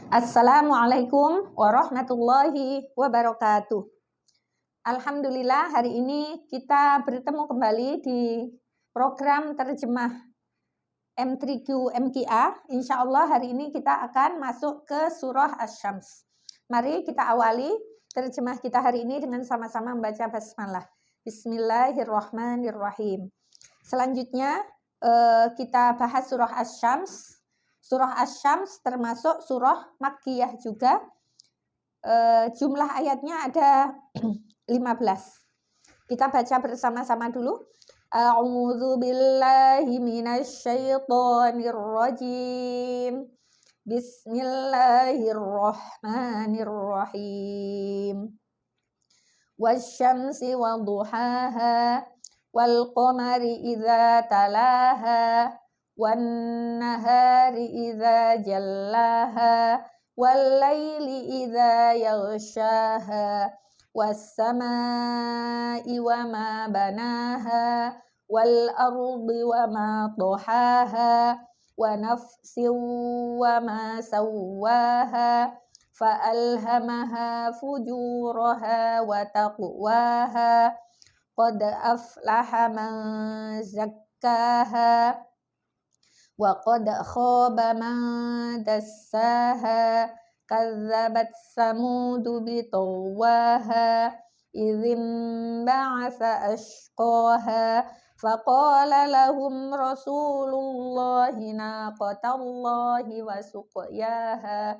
Assalamualaikum warahmatullahi wabarakatuh. Alhamdulillah, hari ini kita bertemu kembali di program terjemah M3Q MQA. Insya Allah hari ini kita akan masuk ke surah Asy-Syams. Mari kita awali terjemah kita hari ini dengan sama-sama membaca basmalah. Bismillahirrahmanirrahim. Selanjutnya kita bahas surah Asy-Syams. Surah Asy-Syams termasuk surah Makkiyah juga. Jumlah ayatnya ada 15. Kita baca bersama-sama dulu. A'udzu billahi minasyaitonir rajim. Bismillahirrahmanirrahim. Wasyamsi wadduhaha wal qamari idza talaha wan nahari idza jallaha wal laili idza yaghshaha was samai wa ma banaha wal ardi wa ma tahaha wa nafsin wa ma sawwaha fa alhamaha fujuraha wa taqwaha qad aflaha man zakkaha wa qad khaba man dassaha kazzabat samudu bitawaha idzim ba'atsa ashqaha faqala lahum rasulullahi naqatallahi wa suqyaha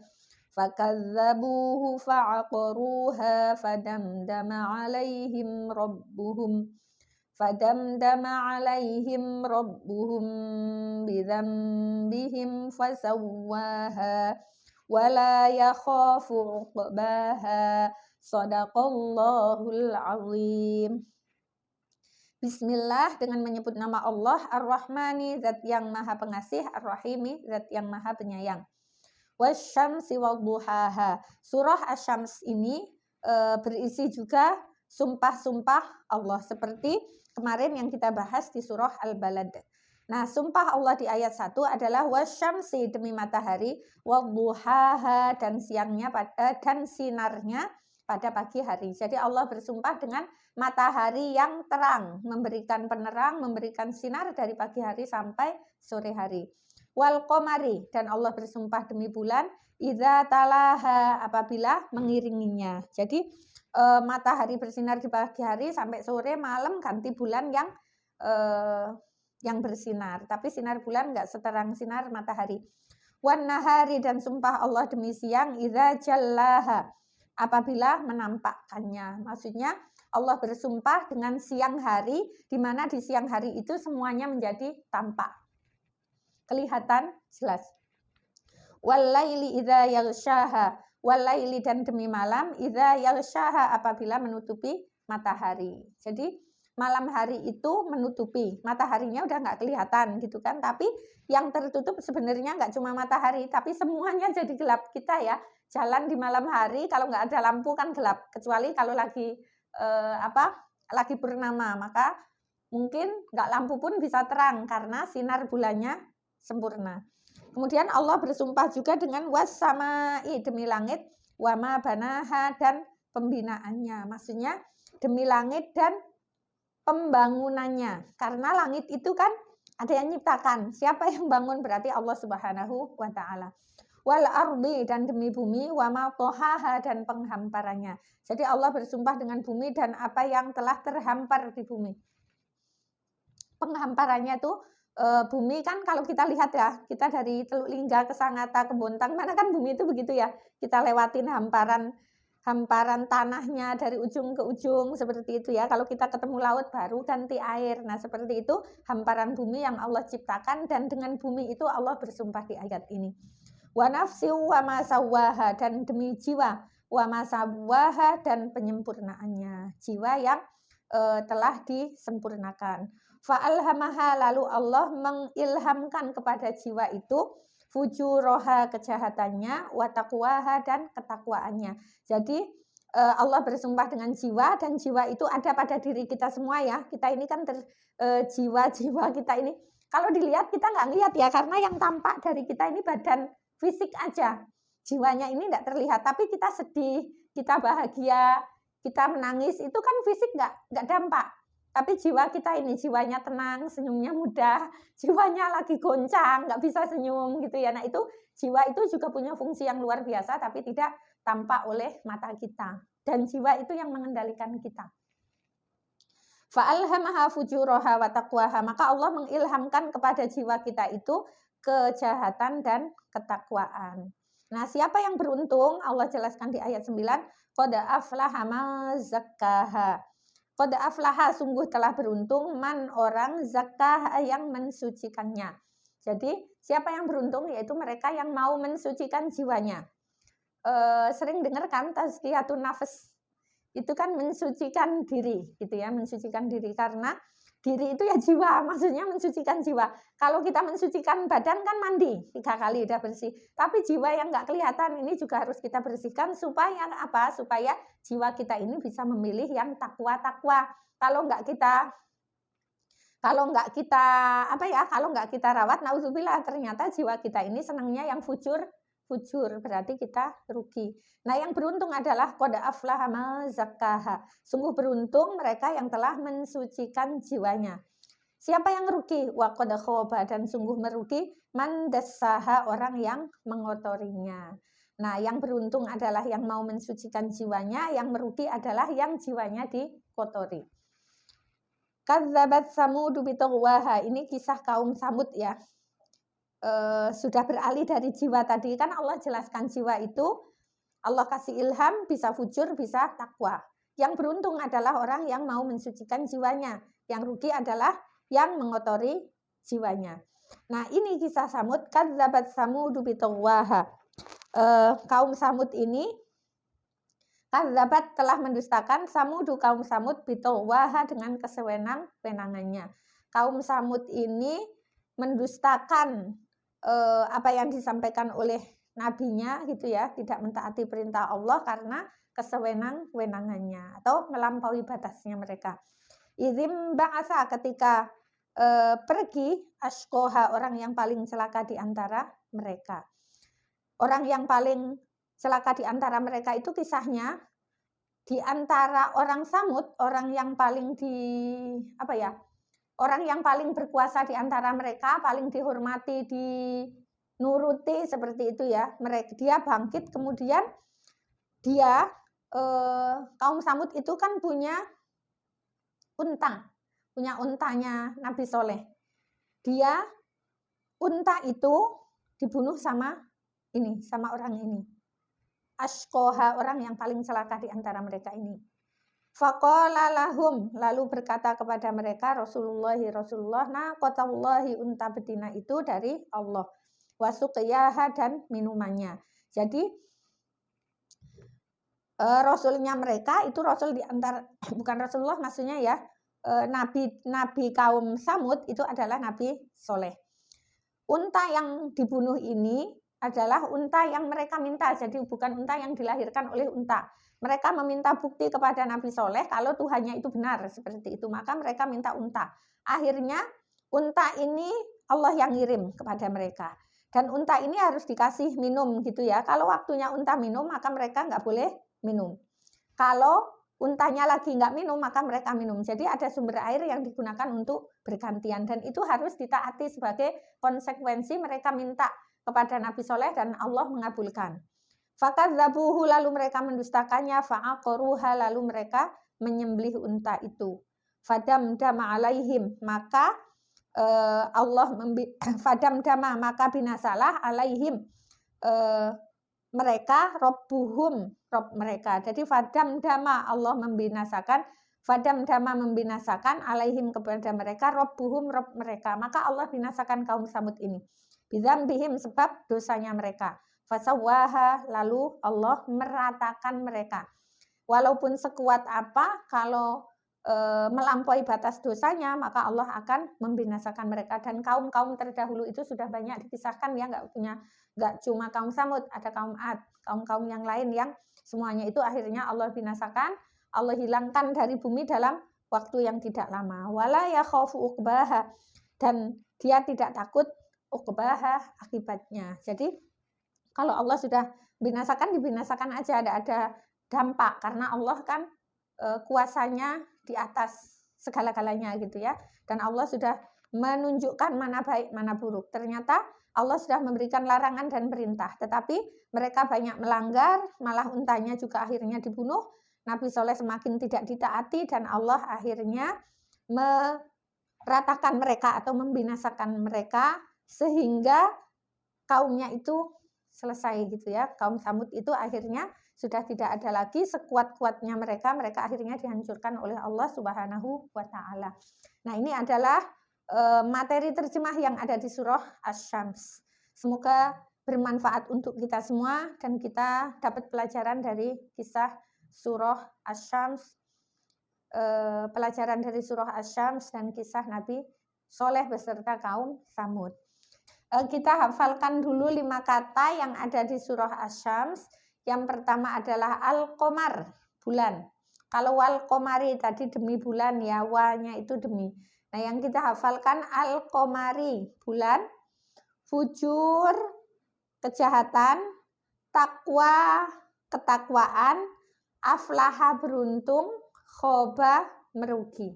fakazzabuhu fa'aqaruha fadamdama alaihim rabbuhum bidzambihim fasawwaha wala yakhafu uqbaha. Shadaqallahul azim. Bismillah, dengan menyebut nama Allah Ar-Rahmani, zat yang maha pengasih, Ar-Rahimi, zat yang maha penyayang. Wasyamsi wadduhaha. Surah Asy-Syams ini berisi juga sumpah-sumpah Allah seperti kemarin yang kita bahas di surah Al-Balad. Nah, sumpah Allah di ayat 1 adalah wasyamsi, demi matahari, wadduhaha, dan siangnya dan sinarnya pada pagi hari. Jadi Allah bersumpah dengan matahari yang terang, memberikan penerang, memberikan sinar dari pagi hari sampai sore hari. Wal qamari, dan Allah bersumpah demi bulan, idza talaha, apabila mengiringinya. Jadi matahari bersinar di pagi hari sampai sore, malam ganti bulan yang bersinar. Tapi sinar bulan enggak seterang sinar matahari. Wan nahari, dan sumpah Allah demi siang, idza jallaha, apabila menampakkannya. Maksudnya Allah bersumpah dengan siang hari, di mana di siang hari itu semuanya menjadi tampak, kelihatan jelas. Walaili idza yaghshaha, walaili, dan demi malam, idza yaghshaha, apabila menutupi matahari. Jadi malam hari itu menutupi, mataharinya udah nggak kelihatan gitu kan, tapi yang tertutup sebenarnya nggak cuma matahari, tapi semuanya jadi gelap. Kita ya jalan di malam hari, kalau nggak ada lampu kan gelap, kecuali kalau lagi lagi purnama, maka mungkin nggak lampu pun bisa terang karena sinar bulannya sempurna. Kemudian Allah bersumpah juga dengan was-samai, demi langit, wama banaha, dan pembinaannya. Maksudnya demi langit dan pembangunannya. Karena langit itu kan ada yang nyiptakan. Siapa yang bangun? Berarti Allah Subhanahu wa ta'ala. Wal ardi, dan demi bumi, wama tohaha, dan penghamparannya. Jadi Allah bersumpah dengan bumi dan apa yang telah terhampar di bumi. Penghamparannya tuh bumi kan kalau kita lihat ya, kita dari Teluk Lingga ke Sangatta ke Bontang, mana kan bumi itu begitu ya, kita lewatin hamparan tanahnya dari ujung ke ujung seperti itu ya. Kalau kita ketemu laut baru ganti air. Nah, seperti itu hamparan bumi yang Allah ciptakan, dan dengan bumi itu Allah bersumpah di ayat ini. Wa nafsi wa ma sawwaha, dan demi jiwa, wa ma sawwaha, dan penyempurnaannya, jiwa yang telah disempurnakan. Fa'alhamaha, lalu Allah mengilhamkan kepada jiwa itu, fujuroha, kejahatannya, wa taqwaha, dan ketakwaannya. Jadi Allah bersumpah dengan jiwa, dan jiwa itu ada pada diri kita semua ya. Kita ini kan jiwa-jiwa kita ini, kalau dilihat kita nggak lihat ya, karena yang tampak dari kita ini badan fisik aja. jiwanya ini tidak terlihat, tapi kita sedih, kita bahagia, kita menangis, itu kan fisik nggak dampak. Tapi jiwa kita ini, jiwanya tenang, senyumnya mudah, jiwanya lagi goncang, nggak bisa senyum gitu ya. Nah itu jiwa itu juga punya fungsi yang luar biasa, tapi tidak tampak oleh mata kita. Dan jiwa itu yang mengendalikan kita. Fa'alhamaha fujuraha wa taqwaha. Maka Allah mengilhamkan kepada jiwa kita itu kejahatan dan ketakwaan. Nah, siapa yang beruntung? Allah jelaskan di ayat 9, qad aflaha ma zakkaha. Qad aflaha, sungguh telah beruntung man orang zakkaha, yang mensucikannya. Jadi, siapa yang beruntung? Yaitu mereka yang mau mensucikan jiwanya. Sering dengar kan tazkiyatun nafs. Itu kan mensucikan diri gitu ya, mensucikan diri, karena diri itu ya jiwa, maksudnya mensucikan jiwa. Kalau kita mensucikan badan kan mandi 3 kali udah bersih, tapi jiwa yang nggak kelihatan ini juga harus kita bersihkan supaya apa? Supaya jiwa kita ini bisa memilih yang takwa. Kalau nggak kita rawat, nauzubillah, ternyata jiwa kita ini senangnya yang fujur, berarti kita rugi. Nah, yang beruntung adalah qad aflaha ma zakkaha. Sungguh beruntung mereka yang telah mensucikan jiwanya. Siapa yang rugi? Wa qad khaba, dan sungguh merugi man dassaha, orang yang mengotorinya. Nah, yang beruntung adalah yang mau mensucikan jiwanya, yang merugi adalah yang jiwanya dikotori. Kadzabat Samudu bitaghwaha. Ini kisah kaum Samud ya. Sudah beralih dari jiwa tadi, kan Allah jelaskan jiwa itu Allah kasih ilham, bisa fujur, bisa takwa. Yang beruntung adalah orang yang mau mensucikan jiwanya, yang rugi adalah yang mengotori jiwanya. Nah, ini kisah Samud. Kadzabat Samudu bitaghwaha. Kaum Samud ini, kadzabat, telah mendustakan, Samudu, kaum Samud, bitaghwaha, dengan kesewenang-wenangannya. Kaum Samud ini mendustakan apa yang disampaikan oleh nabinya gitu ya, tidak mentaati perintah Allah karena kesewenang-wenangannya atau melampaui batasnya mereka. Idzim ba'asa, ketika pergi, ashqoha, orang yang paling celaka di antara mereka. Orang yang paling celaka di antara mereka itu kisahnya di antara orang Samud, orang yang paling orang yang paling berkuasa di antara mereka, paling dihormati, dinuruti, seperti itu ya. Dia bangkit, kemudian dia kaum Samud itu kan punya unta, punya untanya Nabi Soleh. Dia, unta itu dibunuh sama orang ini. Ashqoha, orang yang paling celaka di antara mereka ini. Faqala lahum, lalu berkata kepada mereka Rasulullah, naqatallahi, unta betina itu dari Allah, wasuqiyaha, dan minumannya. Jadi rasulnya mereka itu rasul di antara, bukan Rasulullah maksudnya ya, nabi kaum Samud itu adalah Nabi Soleh. Unta yang dibunuh ini adalah unta yang mereka minta, jadi bukan unta yang dilahirkan oleh unta. Mereka meminta bukti kepada Nabi Soleh kalau Tuhannya itu benar, seperti itu. Maka mereka minta unta. Akhirnya unta ini Allah yang ngirim kepada mereka. Dan unta ini harus dikasih minum gitu ya. Kalau waktunya unta minum, maka mereka nggak boleh minum. Kalau untanya lagi nggak minum, maka mereka minum. Jadi ada sumber air yang digunakan untuk bergantian. Dan itu harus ditaati sebagai konsekuensi mereka minta kepada Nabi Soleh dan Allah mengabulkan. Fakadzabuhu, lalu mereka mendustakannya, fa'aqaruha, lalu mereka menyembelih unta itu. Fadamdama alaihim, maka fadamdama, maka binasalah alaihim mereka, robbuhum, rob mereka. Jadi fadamdama, Allah membinasakan, fadamdama membinasakan, alaihim kepada mereka, robbuhum, rob mereka. Maka Allah binasakan kaum Samud ini. Bidzambihim, sebab dosanya mereka. Fasawaha, lalu Allah meratakan mereka. Walaupun sekuat apa, kalau melampaui batas dosanya, maka Allah akan membinasakan mereka. Dan kaum-kaum terdahulu itu sudah banyak dikisahkan ya, nggak cuma kaum Samud, ada kaum Ad, kaum-kaum yang lain yang semuanya itu akhirnya Allah binasakan, Allah hilangkan dari bumi dalam waktu yang tidak lama. Wala yakhafu uqbaha, dan dia tidak takut uqbaha, akibatnya. Jadi kalau Allah sudah dibinasakan aja, tidak ada dampak karena Allah kan kuasanya di atas segala-galanya gitu ya. Dan Allah sudah menunjukkan mana baik, mana buruk. Ternyata Allah sudah memberikan larangan dan perintah, tetapi mereka banyak melanggar, malah untanya juga akhirnya dibunuh. Nabi Soleh semakin tidak ditaati dan Allah akhirnya meratakan mereka atau membinasakan mereka sehingga kaumnya itu selesai gitu ya. Kaum Samud itu akhirnya sudah tidak ada lagi, sekuat-kuatnya mereka akhirnya dihancurkan oleh Allah Subhanahu wa taala. Nah, ini adalah materi terjemah yang ada di surah Asy-Syams. Semoga bermanfaat untuk kita semua dan kita dapat pelajaran dari kisah surah Asy-Syams, pelajaran dari surah Asy-Syams dan kisah Nabi Soleh beserta kaum Samud. Kita hafalkan dulu 5 kata yang ada di surah Asy-Syams. Yang pertama adalah al-qamar, bulan. Kalau wal-qamari tadi demi bulan ya, wa-nya itu demi. Nah, yang kita hafalkan al-qamari, bulan, fujur, kejahatan, takwa, ketakwaan, aflaha, beruntung, khoba, merugi.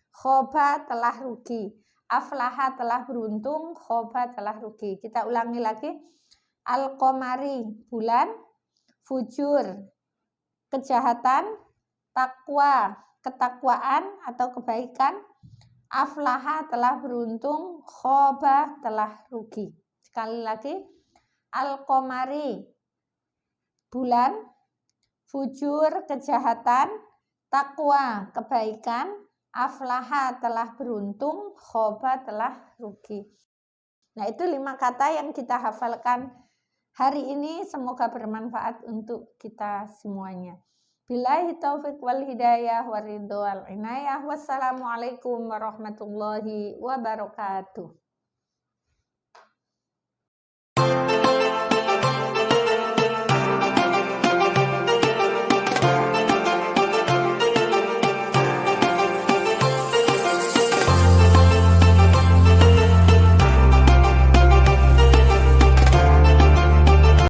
Khoba telah rugi, aflaha telah beruntung, khoba telah rugi. Kita ulangi lagi. Al-qamari, bulan, fujur, kejahatan, takwa, ketakwaan atau kebaikan, aflaha telah beruntung, khoba telah rugi. Sekali lagi, al-qamari, bulan, fujur, kejahatan, takwa, kebaikan, aflaha telah beruntung, khoba telah rugi. Nah, itu 5 kata yang kita hafalkan hari ini, semoga bermanfaat untuk kita semuanya. Billahi taufiq wal hidayah wa ridho wal inayah. Wassalamualaikum warahmatullahi wabarakatuh.